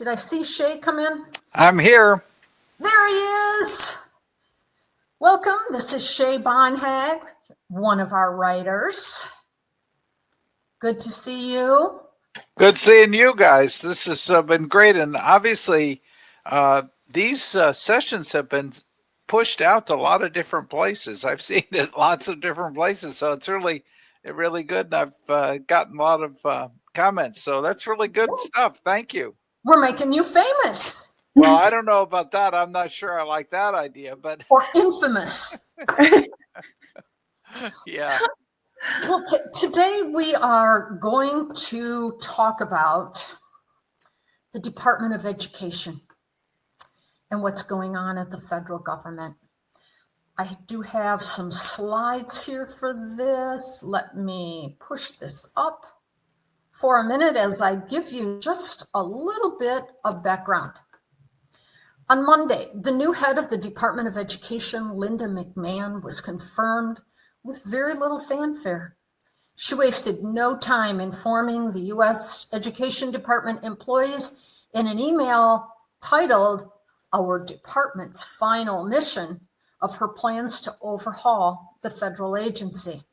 Did I see Shay come in? I'm here. There he is. Welcome. This is Shay Bonhag, one of our writers. Good to see you. Good seeing you guys. This has been great. And obviously, these sessions have been pushed out to a lot of different places. I've seen it lots of different places. So it's really good. And I've gotten a lot of comments. So that's really good stuff. Thank you. We're making you famous. Well, I don't know about that. I'm not sure I like that idea, but. Or infamous. Yeah. Well, today we are going to talk about the Department of Education and what's going on at the federal government. I do have some slides here for this. Let me push this up for a minute as I give you just a little bit of background. On Monday, the new head of the Department of Education, Linda McMahon, was confirmed with very little fanfare. She wasted no time informing the U.S. Education Department employees in an email titled, "Our Department's Final Mission," of her plans to overhaul the federal agency.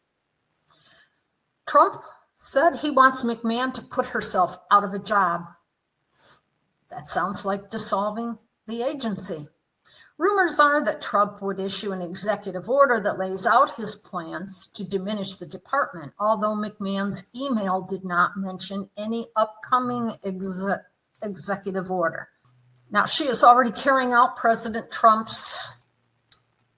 Trump said he wants McMahon to put herself out of a job. That sounds like dissolving the agency. Rumors are that Trump would issue an executive order that lays out his plans to diminish the department, although McMahon's email did not mention any upcoming executive order. Now, she is already carrying out President Trump's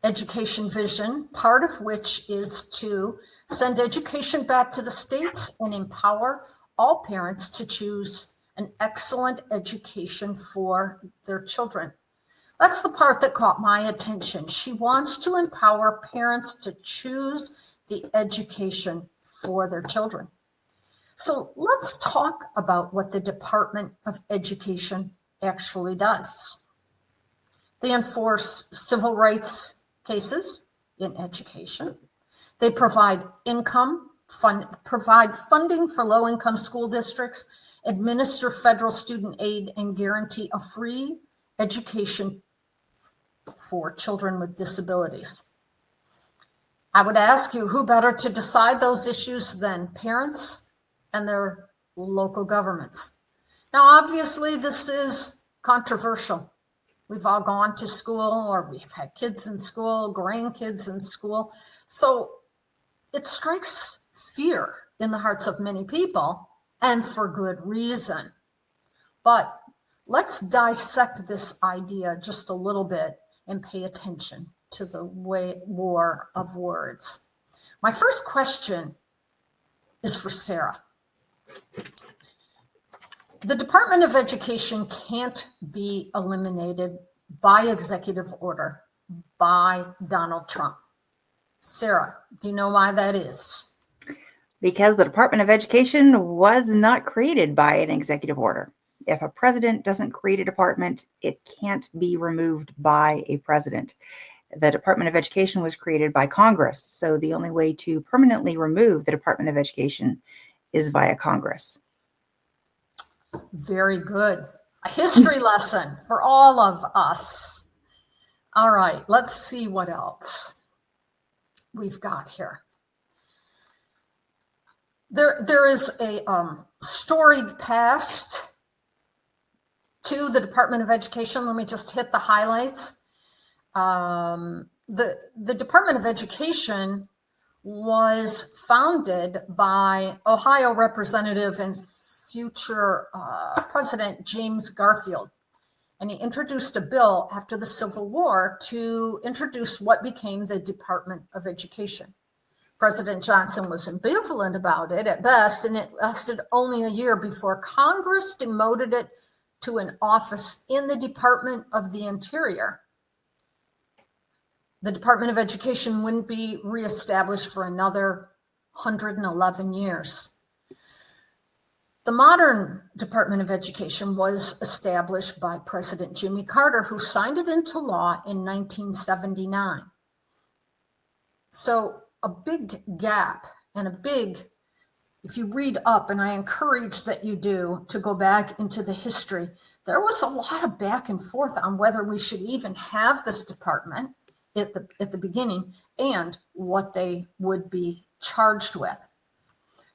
education vision, part of which is to send education back to the states and empower all parents to choose an excellent education for their children. That's the part that caught my attention. She wants to empower parents to choose the education for their children. So let's talk about what the Department of Education actually does. They enforce civil rights cases in education. They provide provide funding for low-income school districts, administer federal student aid, and guarantee a free education for children with disabilities. I would ask you, who better to decide those issues than parents and their local governments? Now, obviously, this is controversial. We've all gone to school, or we've had kids in school, grandkids in school. So it strikes fear in the hearts of many people, and for good reason. But let's dissect this idea just a little bit and pay attention to the war of words. My first question is for Sarah. The Department of Education can't be eliminated by executive order by Donald Trump. Sarah, do you know why that is? Because the Department of Education was not created by an executive order. If a president doesn't create a department, it can't be removed by a president. The Department of Education was created by Congress, so the only way to permanently remove the Department of Education is via Congress. Very good. A history lesson for all of us. All right, let's see what else we've got here. There is a storied past to the Department of Education. Let me just hit the highlights. The Department of Education was founded by Ohio Representative and future President James Garfield. And he introduced a bill after the Civil War to introduce what became the Department of Education. President Johnson was ambivalent about it at best, and it lasted only a year before Congress demoted it to an office in the Department of the Interior. The Department of Education wouldn't be reestablished for another 111 years. The modern Department of Education was established by President Jimmy Carter, who signed it into law in 1979. So a big gap and if you read up, and I encourage that you do, to go back into the history, there was a lot of back and forth on whether we should even have this department at the beginning and what they would be charged with.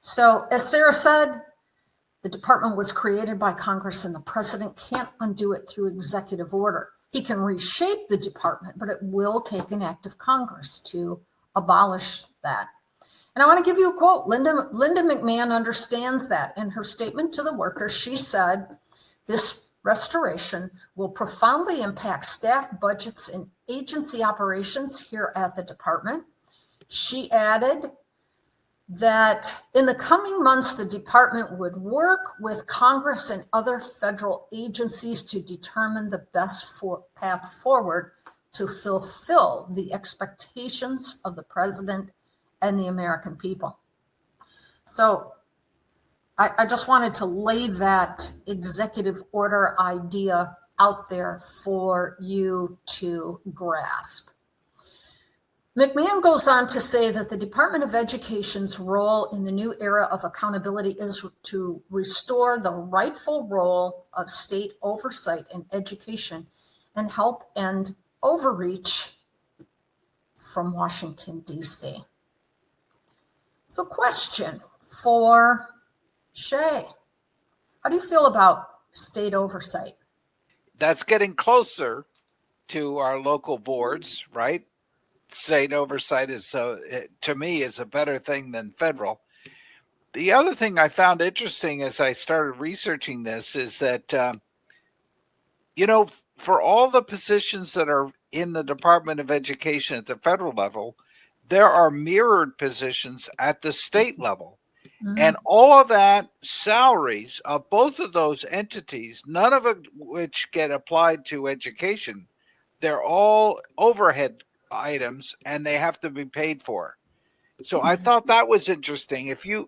So as Sarah said, the department was created by Congress and the president can't undo it through executive order. He can reshape the department, but it will take an act of Congress to abolish that. And I want to give you a quote. Linda McMahon understands that. In her statement to the workers, she said, "This restoration will profoundly impact staff budgets and agency operations here at the department." She added that in the coming months, the department would work with Congress and other federal agencies to determine the best path forward to fulfill the expectations of the president and the American people. So I just wanted to lay that executive order idea out there for you to grasp. McMahon goes on to say that the Department of Education's role in the new era of accountability is to restore the rightful role of state oversight in education and help end overreach from Washington, D.C. So question for Shay. How do you feel about state oversight? That's getting closer to our local boards, right? State oversight is, to me, is a better thing than federal. The other thing I found interesting as I started researching this is that, for all the positions that are in the Department of Education at the federal level, there are mirrored positions at the state level. Mm-hmm. And all of that salaries of both of those entities, none of it which get applied to education, they're all overhead items and they have to be paid for. So I thought that was interesting. If you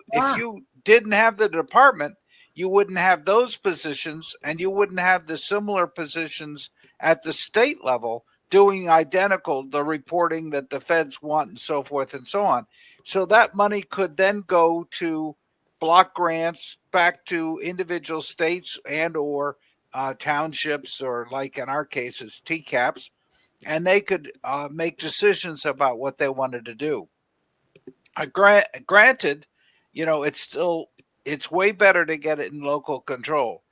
didn't have the department, you wouldn't have those positions and you wouldn't have the similar positions at the state level doing the reporting that the feds want and so forth and so on. So that money could then go to block grants back to individual states and or townships, or like in our case, it's TCAPs, and they could make decisions about what they wanted to do. Granted, it's way better to get it in local control.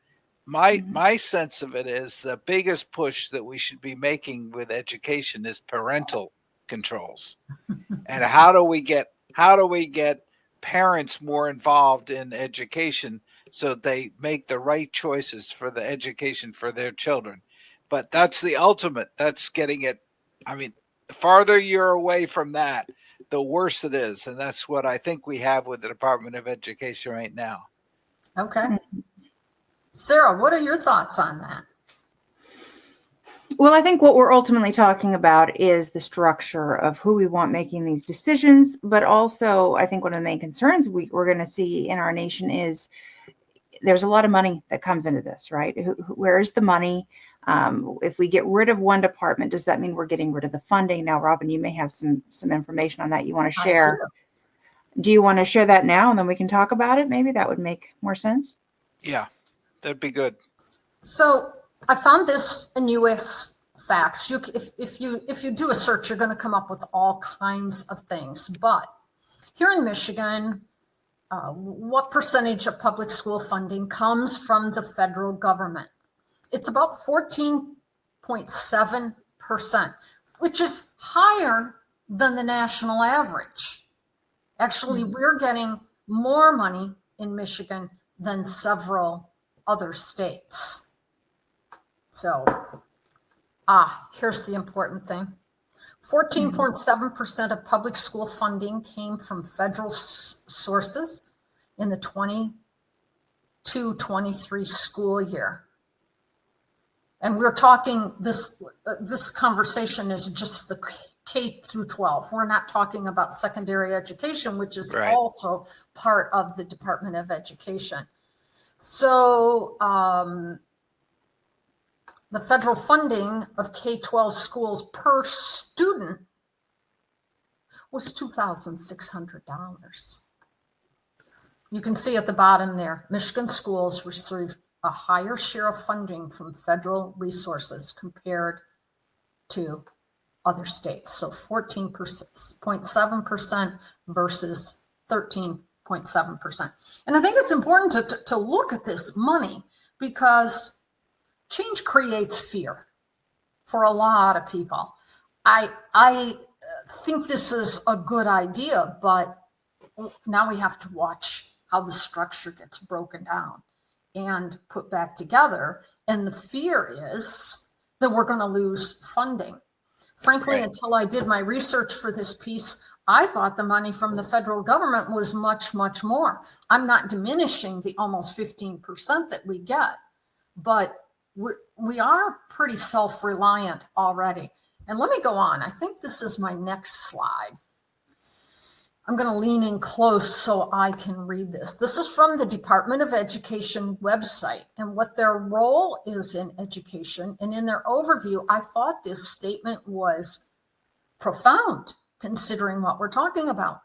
My sense of it is the biggest push that we should be making with education is parental controls. And how do we get parents more involved in education so they make the right choices for the education for their children? But that's the ultimate. That's getting it. I mean, the farther you're away from that, the worse it is. And that's what I think we have with the Department of Education right now. Okay. Sarah, what are your thoughts on that? Well, I think what we're ultimately talking about is the structure of who we want making these decisions. But also, I think one of the main concerns we're going to see in our nation is there's a lot of money that comes into this, right? Where is the money? If we get rid of one department, does that mean we're getting rid of the funding? Now, Robin, you may have some information on that you want to share. Do you want to share that now and then we can talk about it? Maybe that would make more sense. Yeah, that'd be good. So I found this in US Facts. If you do a search, you're going to come up with all kinds of things. But here in Michigan, what percentage of public school funding comes from the federal government? It's about 14.7%, which is higher than the national average. Actually, we're getting more money in Michigan than several other states. So, here's the important thing. 14.7% of public school funding came from federal sources in the 22-23 school year. And we're talking this conversation is just the K through 12. We're not talking about secondary education, which is also part of the Department of Education. So the federal funding of K-12 schools per student was $2,600. You can see at the bottom there, Michigan schools receive a higher share of funding from federal resources compared to other states. So 14.7% versus 13.7%. And I think it's important to look at this money, because change creates fear for a lot of people. I think this is a good idea, but now we have to watch how the structure gets broken down and put back together. And the fear is that we're going to lose funding. Frankly, until I did my research for this piece, I thought the money from the federal government was much, much more. I'm not diminishing the almost 15% that we get, but we are pretty self-reliant already. And let me go on. I think this is my next slide. I'm going to lean in close so I can read this. This is from the Department of Education website and what their role is in education. And in their overview, I thought this statement was profound considering what we're talking about.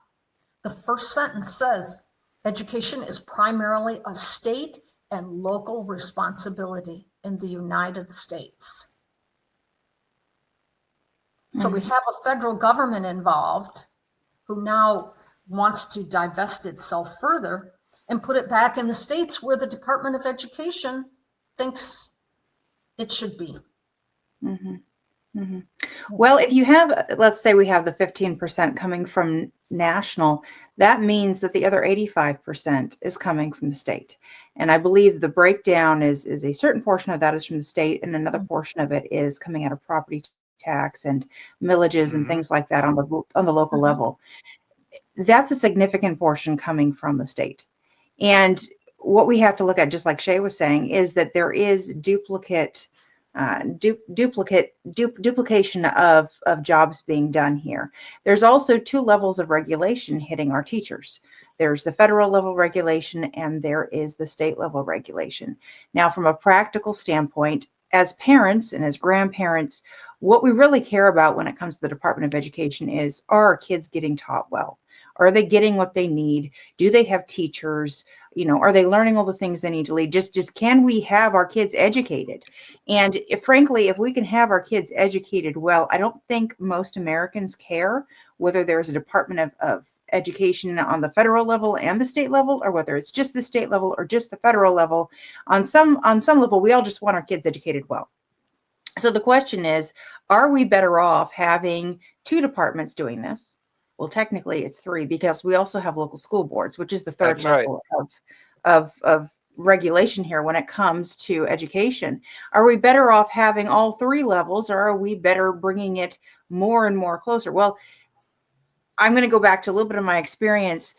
The first sentence says, education is primarily a state and local responsibility in the United States. So we have a federal government involved who now wants to divest itself further and put it back in the states where the Department of Education thinks it should be. Mm-hmm. Mm-hmm. Well, if you have, let's say we have the 15% coming from national, that means that the other 85% is coming from the state. And I believe the breakdown is a certain portion of that is from the state, and another portion of it is coming out of property tax and millages and things like that on the local level. That's a significant portion coming from the state. And what we have to look at, just like Shay was saying, is that there is duplication of jobs being done here. There's also two levels of regulation hitting our teachers. There's the federal level regulation and there is the state level regulation. Now, from a practical standpoint, as parents and as grandparents, what we really care about when it comes to the Department of Education is, are our kids getting taught well? Are they getting what they need? Do they have teachers? You know, are they learning all the things they need to lead? Just can we have our kids educated? And frankly, if we can have our kids educated well, I don't think most Americans care whether there's a Department of Education on the federal level and the state level, or whether it's just the state level or just the federal level. On some level, we all just want our kids educated well. So the question is, are we better off having two departments doing this? Well, technically it's three, because we also have local school boards, which is the third level of regulation here when it comes to education. Are we better off having all three levels, or are we better bringing it more and more closer? Well, I'm going to go back to a little bit of my experience.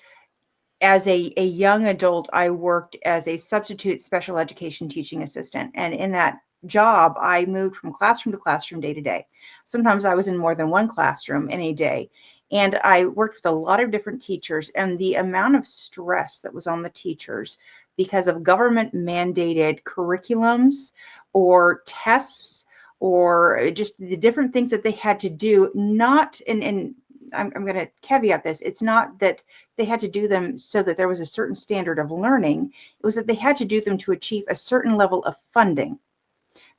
As a young adult, I worked as a substitute special education teaching assistant. And in that job, I moved from classroom to classroom day to day. Sometimes I was in more than one classroom in a day. And I worked with a lot of different teachers, and the amount of stress that was on the teachers because of government mandated curriculums or tests or just the different things that they had to do, not in I'm going to caveat this. It's not that they had to do them so that there was a certain standard of learning. It was that they had to do them to achieve a certain level of funding,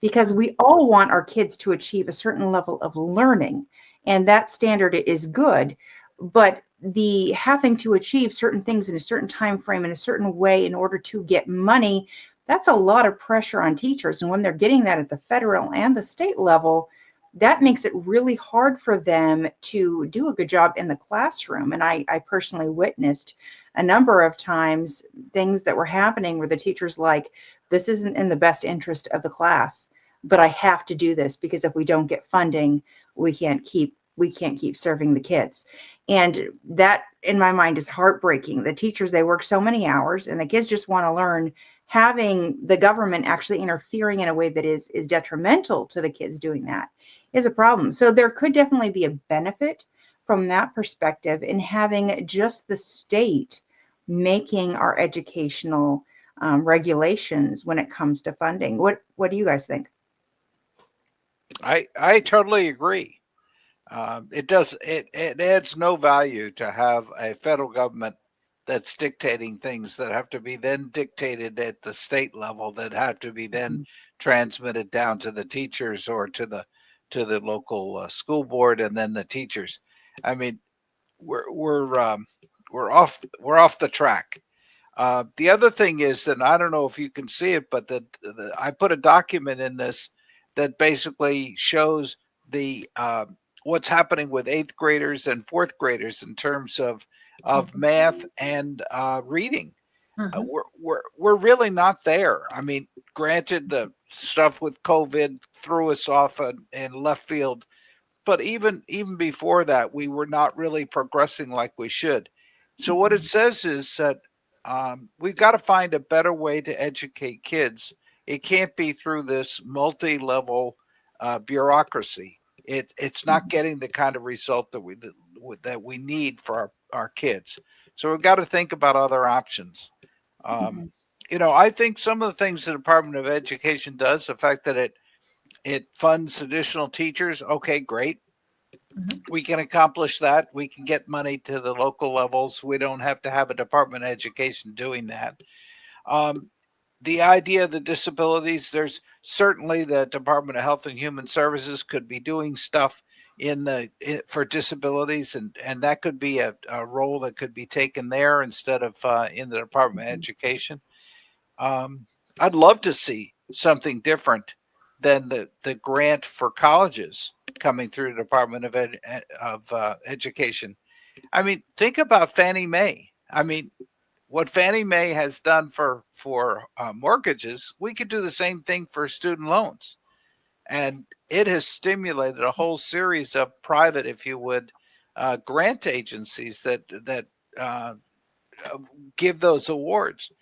because we all want our kids to achieve a certain level of learning, and that standard is good. But the having to achieve certain things in a certain time frame in a certain way in order to get money, that's a lot of pressure on teachers. And when they're getting that at the federal and the state level, that makes it really hard for them to do a good job in the classroom. And I personally witnessed a number of times things that were happening where the teacher's like, this isn't in the best interest of the class, but I have to do this because if we don't get funding, we can't keep serving the kids. And that, in my mind, is heartbreaking. The teachers, they work so many hours and the kids just want to learn. Having the government actually interfering in a way that is detrimental to the kids doing that is a problem. So there could definitely be a benefit from that perspective in having just the state making our educational regulations when it comes to funding. What do you guys think? I totally agree. It adds no value to have a federal government that's dictating things that have to be then dictated at the state level, that have to be then transmitted down to the teachers or to the local school board, and then the teachers. I mean, we're off the track. The other thing is, and I don't know if you can see it, but I put a document in this that basically shows the what's happening with 8th graders and 4th graders in terms of math and reading. We're really not there. I mean, granted, the stuff with COVID threw us off in left field, but even before that, we were not really progressing like we should. So what it says is that we've got to find a better way to educate kids. It can't be through this multi-level bureaucracy. It's not getting the kind of result that we need for our kids. So we've got to think about other options. I think some of the things the Department of Education does, the fact that it funds additional teachers, okay, great. We can accomplish that. We can get money to the local levels. We don't have to have a Department of Education doing that. The idea of the disabilities, there's certainly the Department of Health and Human Services could be doing stuff for disabilities, and that could be a role that could be taken there instead of in the Department of Education. I'd love to see something different than the grant for colleges coming through the Department of Education. I mean, think about Fannie Mae. I mean, what Fannie Mae has done for mortgages, we could do the same thing for student loans. And it has stimulated a whole series of private, if you would, grant agencies that give those awards.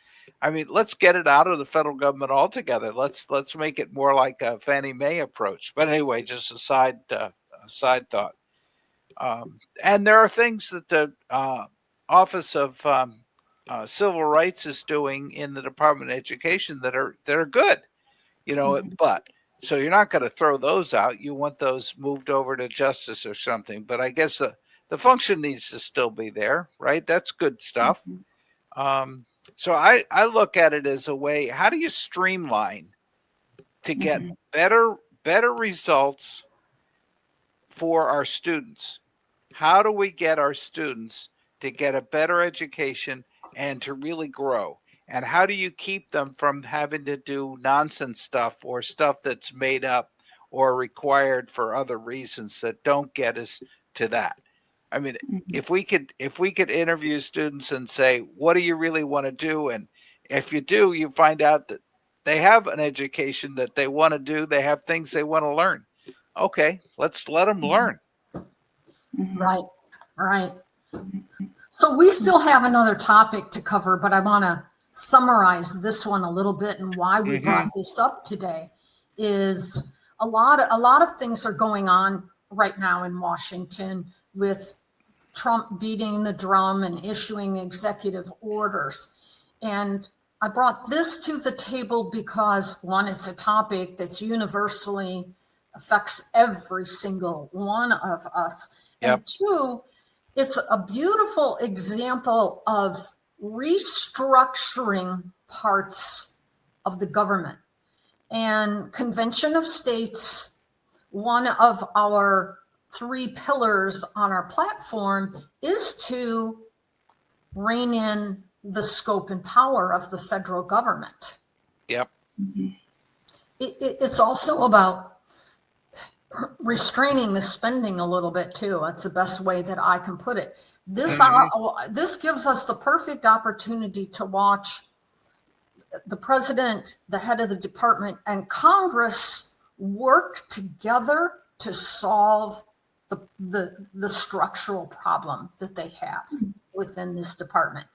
I mean, let's get it out of the federal government altogether. Let's make it more like a Fannie Mae approach. But anyway, just a side thought. And there are things that the Office of Civil Rights is doing in the Department of Education that are good, but so you're not going to throw those out. You want those moved over to justice or something. But I guess the function needs to still be there, right? That's good stuff. So I look at it as a way, how do you streamline to get better results for our students? How do we get our students to get a better education and to really grow? And how do you keep them from having to do nonsense stuff or stuff that's made up or required for other reasons that don't get us to that? I mean, if we could interview students and say, what do you really want to do? And if you do, you find out that they have an education that they want to do. They have things they want to learn. Okay, let's let them learn. Right. So we still have another topic to cover, but I want to summarize this one a little bit, and why we brought this up today is a lot of things are going on right now in Washington with Trump beating the drum and issuing executive orders. And I brought this to the table because, one, it's a topic that's universally affects every single one of us. Yep. And two, it's a beautiful example of restructuring parts of the government. And Convention of States, one of our 3 pillars on our platform is to rein in the scope and power of the federal government. Yep. It's also about restraining the spending a little bit too. That's the best way that I can put it. This gives us the perfect opportunity to watch the president, the head of the department, and Congress work together to solve the structural problem that they have within this department.